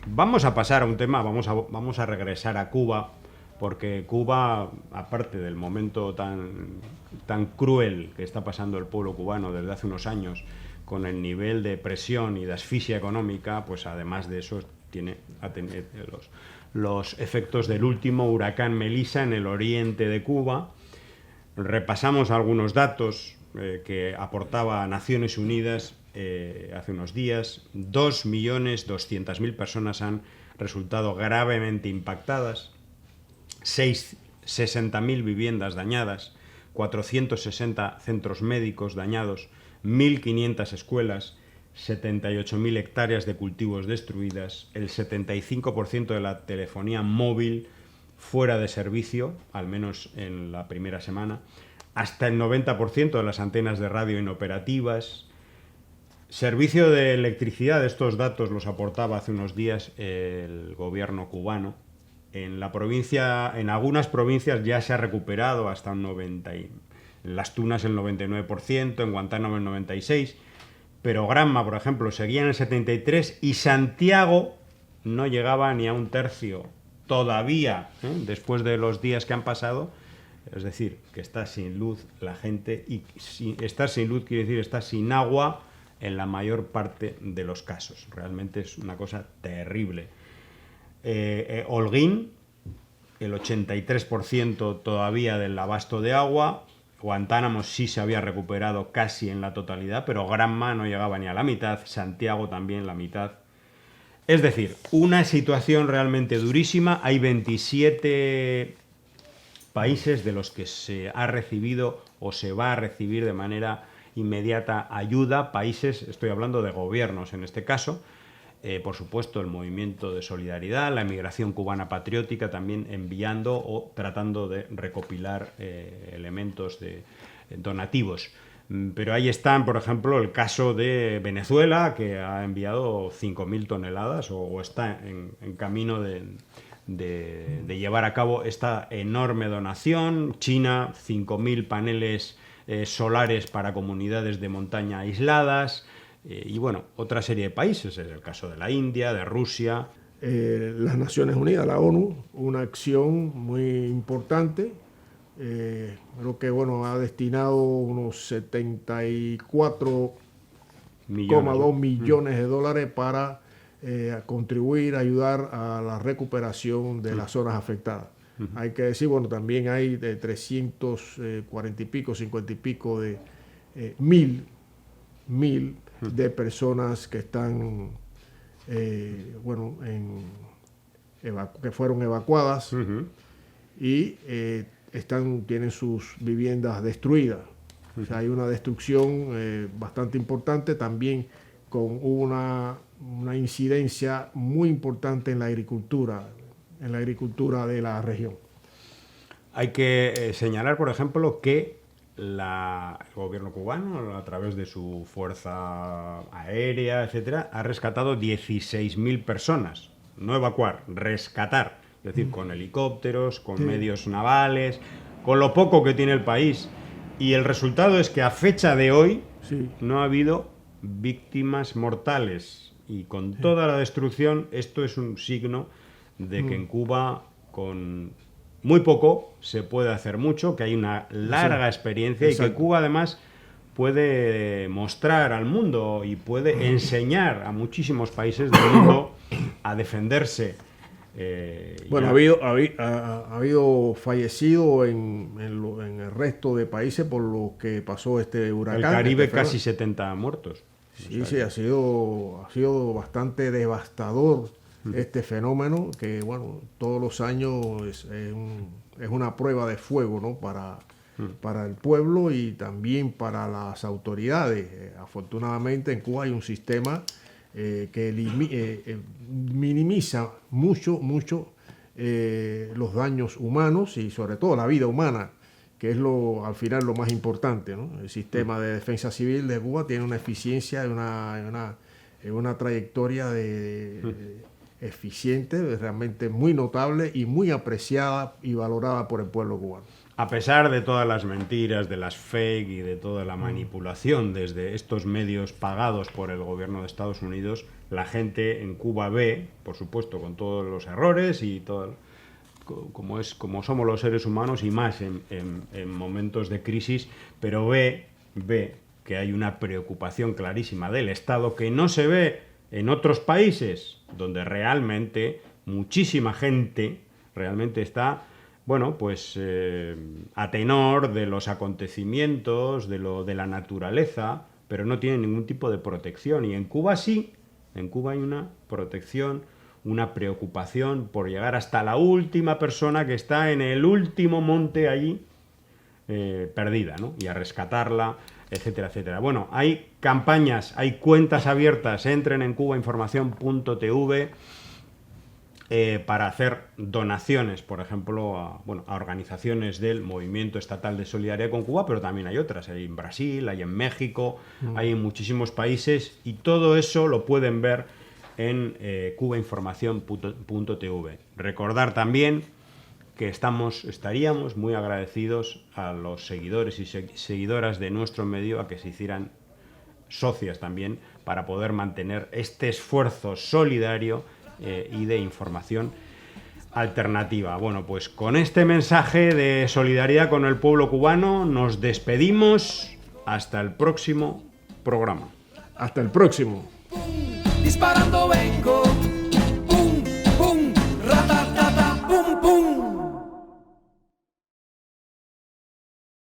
Vamos a pasar a un tema, vamos a regresar a Cuba, porque Cuba, aparte del momento tan cruel que está pasando el pueblo cubano desde hace unos años, con el nivel de presión y de asfixia económica, pues además de eso tiene a tener los efectos del último huracán Melissa en el oriente de Cuba. Repasamos algunos datos que aportaba Naciones Unidas hace unos días. 2.200.000 personas han resultado gravemente impactadas, 60.000 viviendas dañadas, 460 centros médicos dañados, 1.500 escuelas, 78.000 hectáreas de cultivos destruidas, el 75% de la telefonía móvil fuera de servicio, al menos en la primera semana, hasta el 90% de las antenas de radio inoperativas. Servicio de electricidad, estos datos los aportaba hace unos días el gobierno cubano. En la provincia, en algunas provincias ya se ha recuperado hasta un 90, en Las Tunas el 99%, en Guantánamo el 96%, pero Granma, por ejemplo, seguía en el 73% y Santiago no llegaba ni a un tercio todavía, después de los días que han pasado. Es decir, que está sin luz la gente, y estar sin luz quiere decir estar sin agua en la mayor parte de los casos. Realmente es una cosa terrible. Holguín, el 83% todavía del abasto de agua. Guantánamo sí se había recuperado casi en la totalidad, pero Granma no llegaba ni a la mitad, Santiago también la mitad. Es decir, una situación realmente durísima. Hay 27 países de los que se ha recibido o se va a recibir de manera inmediata ayuda. Países, estoy hablando de gobiernos en este caso. Por supuesto, el movimiento de solidaridad, la emigración cubana patriótica también enviando o tratando de recopilar elementos donativos. Pero ahí están, por ejemplo, el caso de Venezuela, que ha enviado 5.000 toneladas o está en camino de llevar a cabo esta enorme donación. China, 5.000 paneles solares para comunidades de montaña aisladas. Y bueno, otra serie de países, es el caso de la India, de Rusia. Las Naciones Unidas, la ONU, una acción muy importante. Creo que bueno, ha destinado unos 74,2 Millones, ¿no? millones de dólares para contribuir, ayudar a la recuperación de las zonas afectadas. Hay que decir, bueno, también hay de 340 y pico, 50 y pico de mil de personas que están, bueno, que fueron evacuadas y tienen sus viviendas destruidas. O sea, hay una destrucción bastante importante, también con una incidencia muy importante en la agricultura de la región. Hay que señalar, por ejemplo, que el gobierno cubano, a través de su fuerza aérea, etcétera, ha rescatado 16.000 personas. No evacuar, rescatar. Es decir, con helicópteros, con medios navales, con lo poco que tiene el país. Y el resultado es que a fecha de hoy Sí. no ha habido víctimas mortales. Y con toda la destrucción, esto es un signo de que en Cuba, con muy poco, se puede hacer mucho, que hay una larga experiencia y que Exacto. Cuba además puede mostrar al mundo y puede enseñar a muchísimos países del mundo a defenderse. Bueno, ha habido fallecidos en el resto de países por lo que pasó este El huracán. Caribe casi 70 muertos. O Sí, sea sí, que ha sido bastante devastador este fenómeno que, bueno, todos los años es una prueba de fuego, ¿no? Para el pueblo y también para las autoridades. Afortunadamente en Cuba hay un sistema que minimiza mucho los daños humanos y sobre todo la vida humana, que es al final lo más importante, ¿no? El sistema de defensa civil de Cuba tiene una eficiencia, una trayectoria eficiente, realmente muy notable y muy apreciada y valorada por el pueblo cubano. a pesar de todas las mentiras, de las fake y de toda la manipulación desde estos medios pagados por el gobierno de Estados Unidos, la gente en Cuba ve, por supuesto, con todos los errores y todo, como somos los seres humanos y más en momentos de crisis, pero ve que hay una preocupación clarísima del Estado que no se ve en otros países donde realmente muchísima gente realmente está, bueno, pues a tenor de los acontecimientos, de la naturaleza, pero no tiene ningún tipo de protección. Y en Cuba sí, en Cuba hay una protección, una preocupación por llegar hasta la última persona que está en el último monte allí perdida, ¿no? Y a rescatarla, etcétera, etcétera. Bueno, hay campañas, hay cuentas abiertas, entren en cubainformación.tv para hacer donaciones, por ejemplo, a organizaciones del Movimiento Estatal de Solidaridad con Cuba, pero también hay otras, hay en Brasil, hay en México, hay en muchísimos países, y todo eso lo pueden ver en cubainformación.tv. Recordar también que estaríamos muy agradecidos a los seguidores y seguidoras de nuestro medio a que se hicieran socias también para poder mantener este esfuerzo solidario y de información alternativa. Bueno, pues con este mensaje de solidaridad con el pueblo cubano nos despedimos hasta el próximo programa. Hasta el próximo. Disparando vengo.